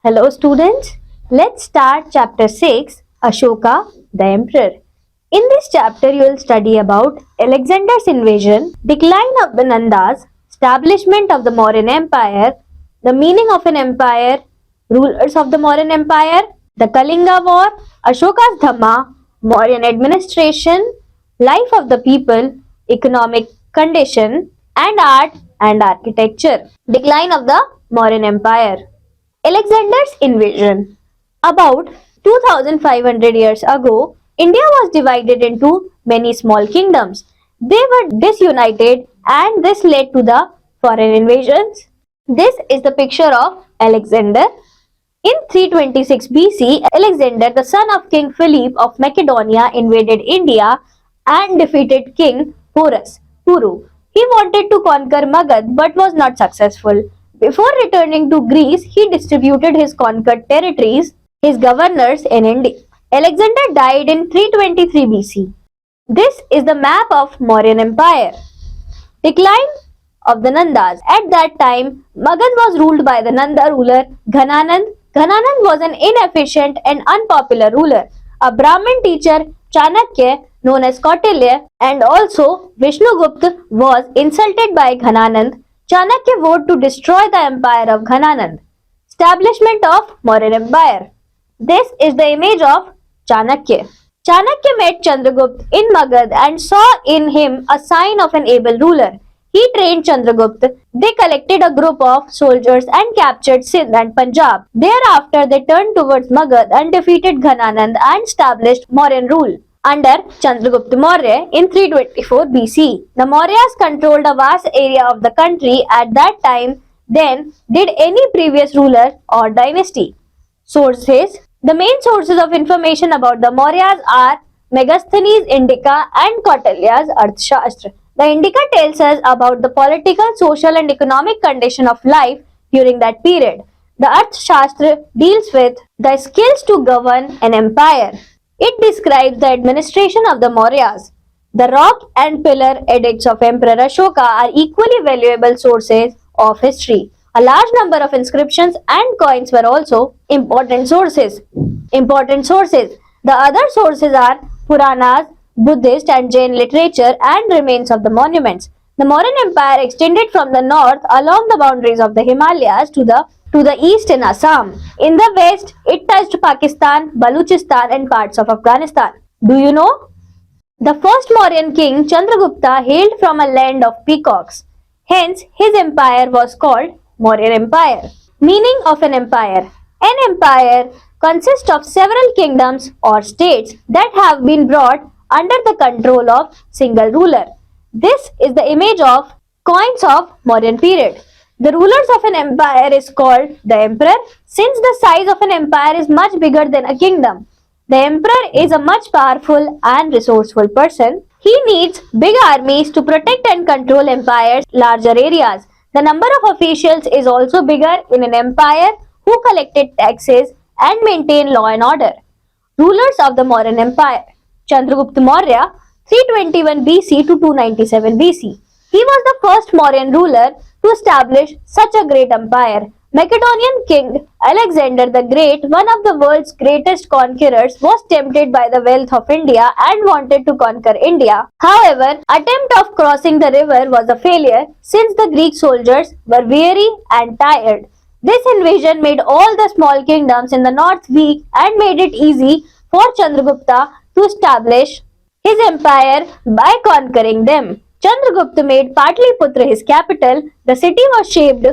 Hello students, let's start chapter 6, Ashoka the Emperor. In this chapter you will study about Alexander's invasion, decline of the Nandas, establishment of the Mauryan Empire, the meaning of an empire, rulers of the Mauryan Empire, the Kalinga War, Ashoka's Dhamma, Mauryan administration, life of the people, economic condition, and art and architecture. Decline of the Mauryan Empire. Alexander's invasion. About 2500 years ago, India was divided into many small kingdoms. They were disunited and this led to the foreign invasions. This is the picture of Alexander. In 326 BC, Alexander, the son of King Philip of Macedonia, invaded India and defeated King Porus, Puru. He wanted to conquer Magad but was not successful. Before returning to Greece, he distributed his conquered territories, his governors in India. Alexander died in 323 BC. This is the map of Mauryan Empire. Decline of the Nandas. At that time, Magad was ruled by the Nanda ruler Ghananand. Ghananand was an inefficient and unpopular ruler. A Brahmin teacher, Chanakya, known as Kautilya, and also Vishnugupta was insulted by Ghananand. Chanakya vowed to destroy the empire of Ghananand. Establishment of Mauryan Empire. This is the image of Chanakya. Chanakya met Chandragupta in Magad and saw in him a sign of an able ruler. He trained Chandragupta. They collected a group of soldiers and captured Sindh and Punjab. Thereafter, they turned towards Magad and defeated Ghananand and established Mauryan rule under Chandragupta Maurya in 324 BC. The Mauryas controlled a vast area of the country at that time than did any previous ruler or dynasty. Sources. The main sources of information about the Mauryas are Megasthenes Indica and Kautilya's Arthashastra. The Indica tells us about the political, social and economic condition of life during that period. The Arthashastra deals with the skills to govern an empire. It describes the administration of the Mauryas. The rock and pillar edicts of Emperor Ashoka are equally valuable sources of history. A large number of inscriptions and coins were also important sources. The other sources are Puranas, Buddhist and Jain literature and remains of the monuments. The Mauryan Empire extended from the north along the boundaries of the Himalayas to the east in Assam. In the west, it touched Pakistan, Baluchistan and parts of Afghanistan. Do you know? The first Mauryan king, Chandragupta, hailed from a land of peacocks. Hence, his empire was called Mauryan Empire. Meaning of an empire. An empire consists of several kingdoms or states that have been brought under the control of single ruler. This is the image of coins of Mauryan period. The rulers of an empire is called the emperor. Since the size of an empire is much bigger than a kingdom, the emperor is a much powerful and resourceful person. He needs big armies to protect and control empire's larger areas. The number of officials is also bigger in an empire who collected taxes and maintained law and order. Rulers of the Mauryan Empire. Chandragupta Maurya 321 BC to 297 BC. He was the first Mauryan ruler to establish such a great empire. Macedonian king Alexander the Great, one of the world's greatest conquerors, was tempted by the wealth of India and wanted to conquer India. However, attempt of crossing the river was a failure since the Greek soldiers were weary and tired. This invasion made all the small kingdoms in the north weak and made it easy for Chandragupta to establish his empire by conquering them. Chandragupta made Patliputra his capital. The city was shaped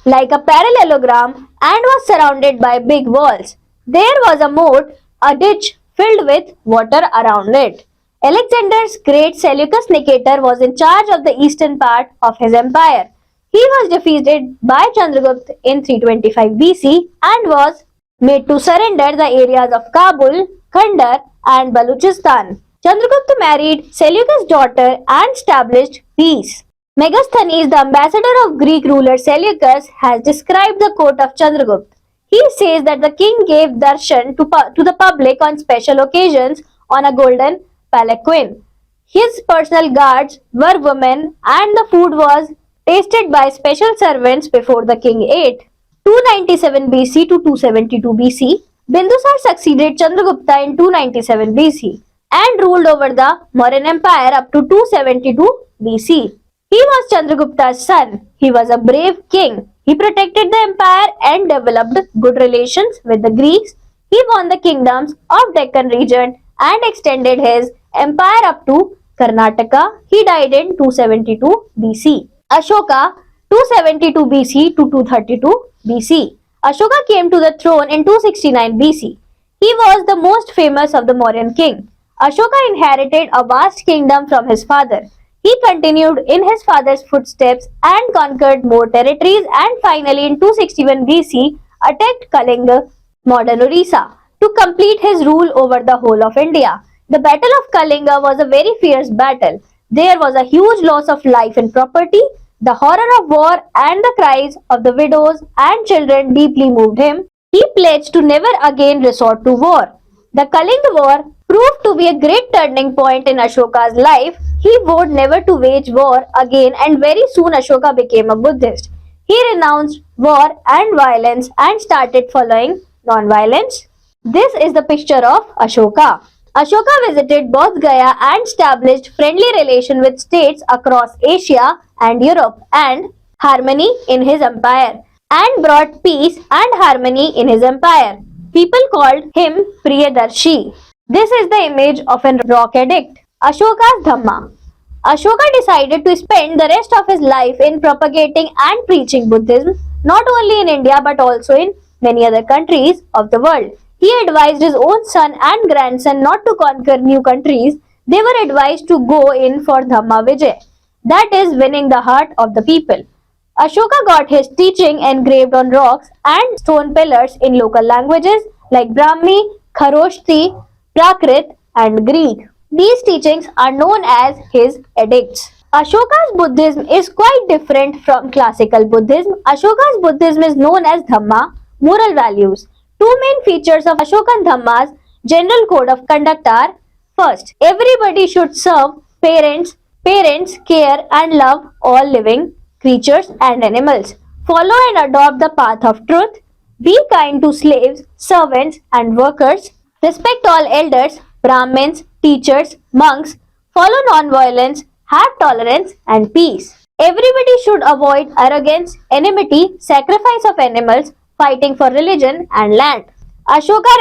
like a parallelogram and was surrounded by big walls. There was a moat, a ditch filled with water around it. Alexander's great Seleucus Nicator was in charge of the eastern part of his empire. He was defeated by Chandragupta in 325 BC and was made to surrender the areas of Kabul, Kandar and Baluchistan. Chandragupta married Seleucus' daughter and established peace. Megasthenes, the ambassador of Greek ruler Seleucus, has described the court of Chandragupta. He says that the king gave darshan to the public on special occasions on a golden palanquin. His personal guards were women and the food was tasted by special servants before the king ate. 297 BC to 272 BC, Bindusar succeeded Chandragupta in 297 BC and ruled over the Mauryan Empire up to 272 BC. He was Chandragupta's son. He was a brave king. He protected the empire and developed good relations with the Greeks. He won the kingdoms of Deccan region and extended his empire up to Karnataka. He died in 272 BC. Ashoka, 272 BC to 232 BC. Ashoka came to the throne in 269 BC. He was the most famous of the Mauryan king. Ashoka inherited a vast kingdom from his father. He continued in his father's footsteps and conquered more territories and finally in 261 BC attacked Kalinga, modern Orissa, to complete his rule over the whole of India. The Battle of Kalinga was a very fierce battle. There was a huge loss of life and property. The horror of war and the cries of the widows and children deeply moved him. He pledged to never again resort to war. The Kalinga War proved to be a great turning point in Ashoka's life. He vowed never to wage war again and very soon Ashoka became a Buddhist. He renounced war and violence and started following non-violence. This is the picture of Ashoka. Ashoka visited Bodh Gaya and established friendly relations with states across Asia and Europe and harmony in his empire and brought peace and harmony in his empire. People called him Priyadarshi. This is the image of a rock addict. Ashoka's Dhamma. Ashoka decided to spend the rest of his life in propagating and preaching Buddhism not only in India but also in many other countries of the world. He advised his own son and grandson not to conquer new countries. They were advised to go in for Dhamma Vijay, that is, winning the heart of the people. Ashoka got his teaching engraved on rocks and stone pillars in local languages like Brahmi, Kharoshthi, Prakrit, and Greek. These teachings are known as his edicts. Ashoka's Buddhism is quite different from classical Buddhism. Ashoka's Buddhism is known as Dhamma, moral values. Two main features of Ashokan Dhamma's general code of conduct are: first, everybody should serve parents, care and love all living creatures and animals. Follow and adopt the path of truth. Be kind to slaves, servants and workers. Respect all elders, Brahmins, teachers, monks. Follow non-violence, have tolerance and peace. Everybody should avoid arrogance, enmity, sacrifice of animals, fighting for religion and land. Ashoka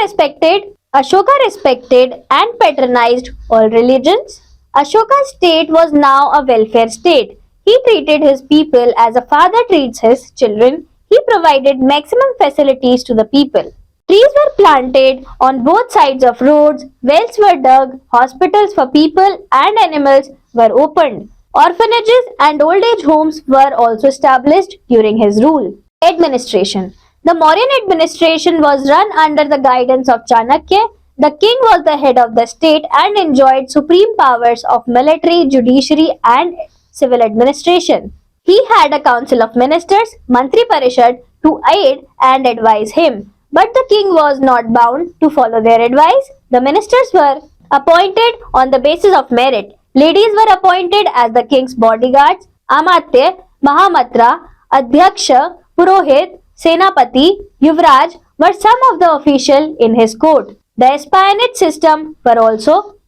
respected and patronized all religions. Ashoka's state was now a welfare state. He treated his people as a father treats his children. He provided maximum facilities to the people. Trees were planted on both sides of roads, wells were dug, hospitals for people and animals were opened. Orphanages and old age homes were also established during his rule. Administration. The Mauryan administration was run under the guidance of Chanakya. The king was the head of the state and enjoyed supreme powers of military, judiciary and civil administration. He had a council of ministers, Mantri Parishad, to aid and advise him. But the king was not bound to follow their advice. The ministers were appointed on the basis of merit. Ladies were appointed as the king's bodyguards. Amatya, Mahamatra, Adhyaksha, Purohit, Senapati, Yuvraj were some of the officials in his court. The espionage system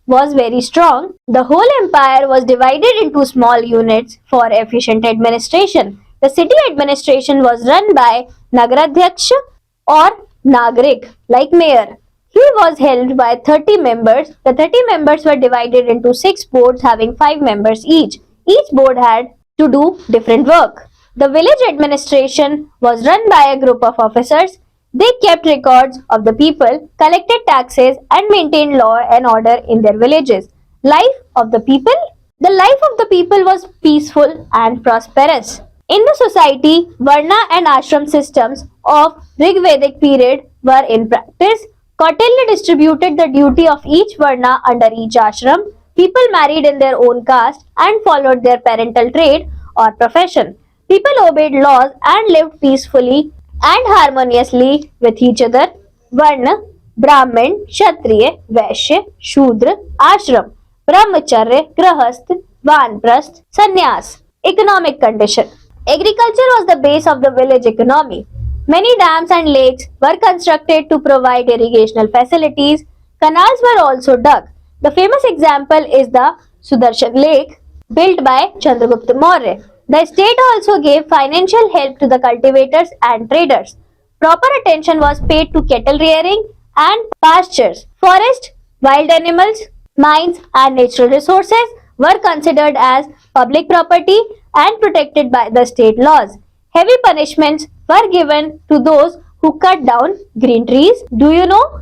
was very strong. The whole empire was divided into small units for efficient administration. The city administration was run by Nagaradhyaksha or Nagrik, like mayor. He was held by 30 members. The 30 members were divided into 6 boards having 5 members each. Each board had to do different work. The village administration was run by a group of officers. They kept records of the people, collected taxes and maintained law and order in their villages. Life of the people? The life of the people was peaceful and prosperous. In the society, Varna and Ashram systems of Rigvedic period were in practice. Kautilya distributed the duty of each Varna under each ashram. People married in their own caste and followed their parental trade or profession. People obeyed laws and lived peacefully and harmoniously with each other. Varna, Brahmin, Kshatriya, Vaishya, Shudra, Ashram, Brahmacharya, Grahasth, Vanprasth, Sannyas. Economic condition. Agriculture was the base of the village economy. Many dams and lakes were constructed to provide irrigational facilities. Canals were also dug. The famous example is the Sudarshan Lake, built by Chandragupta Maurya. The state also gave financial help to the cultivators and traders. Proper attention was paid to cattle rearing and pastures. Forest, wild animals, mines, and natural resources were considered as public property and protected by the state laws. Heavy punishments were given to those who cut down green trees. Do you know?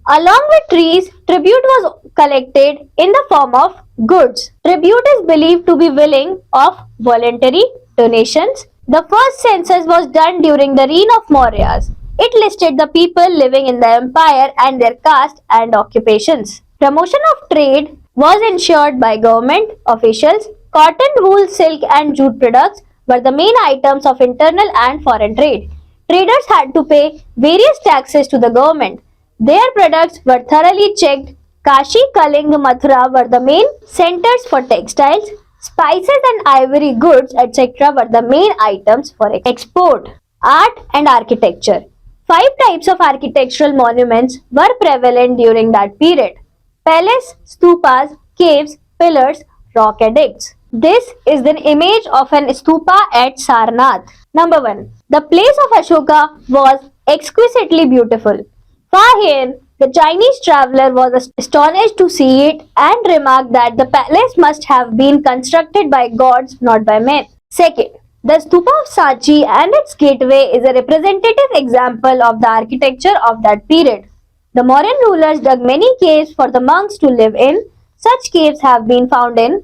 Along with trees, tribute was collected in the form of goods. Tribute is believed to be willing of voluntary donations. The first census was done during the reign of Mauryas. It listed the people living in the empire and their caste and occupations. Promotion of trade was ensured by government officials. Cotton, wool, silk, and jute products were the main items of internal and foreign trade. Traders had to pay various taxes to the government. Their products were thoroughly checked. Kashi, Kaling, Mathura were the main centers for textiles. Spices and ivory goods, etc. were the main items for export. Art and architecture. 5 types of architectural monuments were prevalent during that period: palace, stupas, caves, pillars, rock edicts. This is the image of an stupa at Sarnath. Number 1. The place of Ashoka was exquisitely beautiful. Fahin, the Chinese traveler, was astonished to see it and remarked that the palace must have been constructed by gods, not by men. Second, the stupa of Sanchi and its gateway is a representative example of the architecture of that period. The Mauryan rulers dug many caves for the monks to live in. Such caves have been found in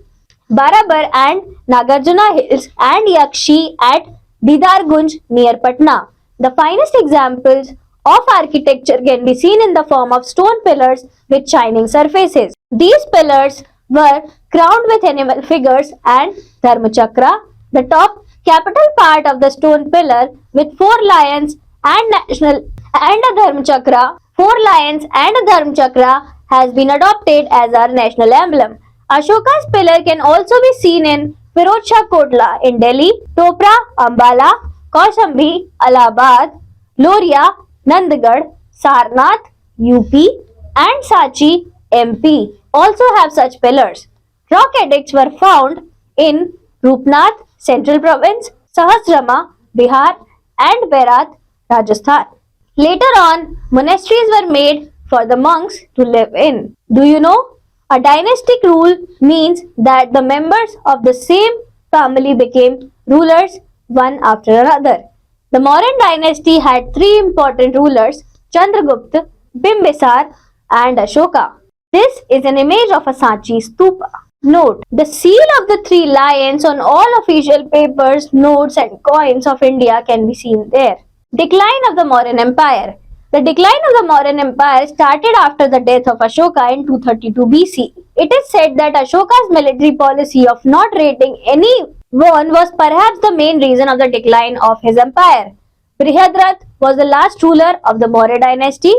Barabar and Nagarjuna hills and Yakshi at Didargunj near Patna. The finest examples of architecture can be seen in the form of stone pillars with shining surfaces. These pillars were crowned with animal figures and Dharmachakra, the top capital part of the stone pillar with 4 lions and a Dharmachakra. 4 lions and a Dharmachakra has been adopted as our national emblem. Ashoka's pillar can also be seen in Firozshah Kotla in Delhi, Topra, Ambala, Kaushambi, Allahabad, Loria, Nandgarh, Sarnath, UP, and Sanchi, MP also have such pillars. Rock edicts were found in Rupnath, Central Province, Sahasrama, Bihar, and Berat, Rajasthan. Later on, monasteries were made for the monks to live in. Do you know? A dynastic rule means that the members of the same family became rulers one after another. The Mauryan dynasty had 3 important rulers: Chandragupta, Bimbisar, and Ashoka. This is an image of a Sanchi stupa. Note: the seal of the 3 lions on all official papers, notes, and coins of India can be seen there. Decline of the Mauryan Empire. The decline of the Mauryan Empire started after the death of Ashoka in 232 BC. It is said that Ashoka's military policy of not raiding anyone was perhaps the main reason of the decline of his empire. Brihadrath was the last ruler of the Maurya dynasty.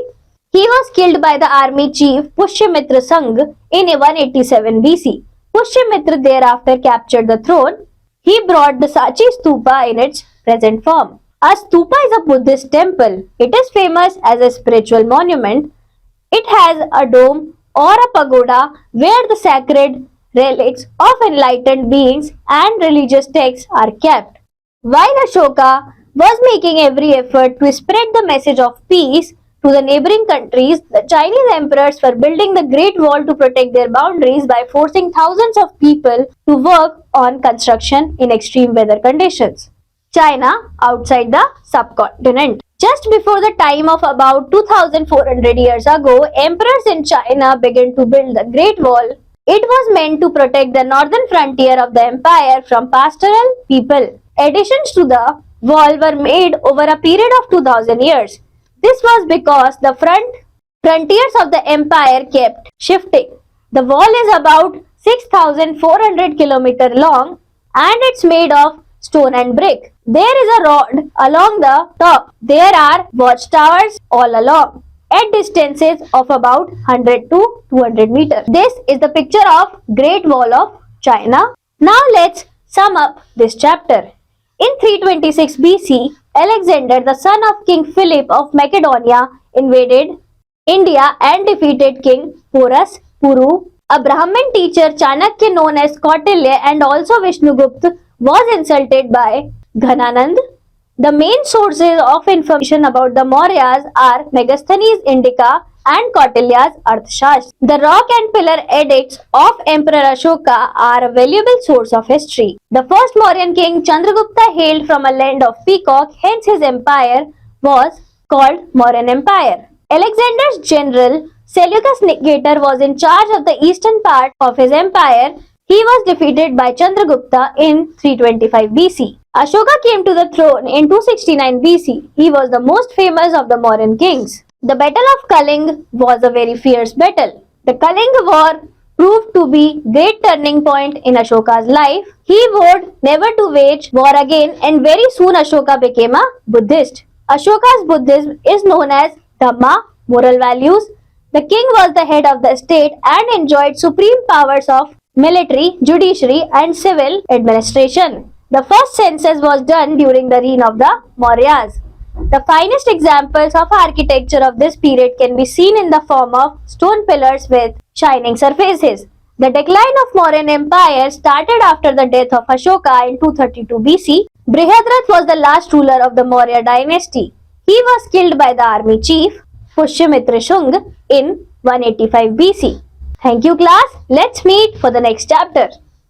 He was killed by the army chief Pushyamitra Sangh in 187 BC. Pushyamitra thereafter captured the throne. He brought the Sanchi stupa in its present form. A stupa is a Buddhist temple. It is famous as a spiritual monument. It has a dome or a pagoda where the sacred relics of enlightened beings and religious texts are kept. While Ashoka was making every effort to spread the message of peace to the neighboring countries, the Chinese emperors were building the Great Wall to protect their boundaries by forcing thousands of people to work on construction in extreme weather conditions. China outside the subcontinent. Just before the time of about 2400 years ago, emperors in China began to build the Great Wall. It was meant to protect the northern frontier of the empire from pastoral people. Additions to the wall were made over a period of 2000 years. This was because the frontiers of the empire kept shifting. The wall is about 6,400 km long and it's made of stone and brick. There is a rod along the top. There are watchtowers all along at distances of about 100 to 200 meters. This is the picture of Great Wall of China. Now let's sum up this chapter. In 326 BC, Alexander, the son of King Philip of Macedonia, invaded India and defeated King Porus Puru. A Brahmin teacher, Chanakya, known as Kautilya and also Vishnugupta, was insulted by Ghananand. The main sources of information about the Mauryas are Megasthenes Indica and Kautilya's Arthashastra. The rock and pillar edicts of Emperor Ashoka are a valuable source of history. The first Mauryan king Chandragupta hailed from a land of peacock, hence his empire was called Mauryan Empire. Alexander's general Seleucus Nicator was in charge of the eastern part of his empire. He was defeated by Chandragupta in 325 BC. Ashoka came to the throne in 269 BC. He was the most famous of the Mauryan kings. The Battle of Kalinga was a very fierce battle. The Kalinga War proved to be great turning point in Ashoka's life. He vowed never to wage war again, and very soon Ashoka became a Buddhist. Ashoka's Buddhism is known as Dhamma, moral values. The king was the head of the state and enjoyed supreme powers of military, judiciary and civil administration. The first census was done during the reign of the Mauryas. The finest examples of architecture of this period can be seen in the form of stone pillars with shining surfaces. The decline of Mauryan Empire started after the death of Ashoka in 232 BC. Brihadrath was the last ruler of the Maurya dynasty. He was killed by the army chief Pushyamitra Shunga in 185 BC. Thank you class. Let's meet for the next chapter.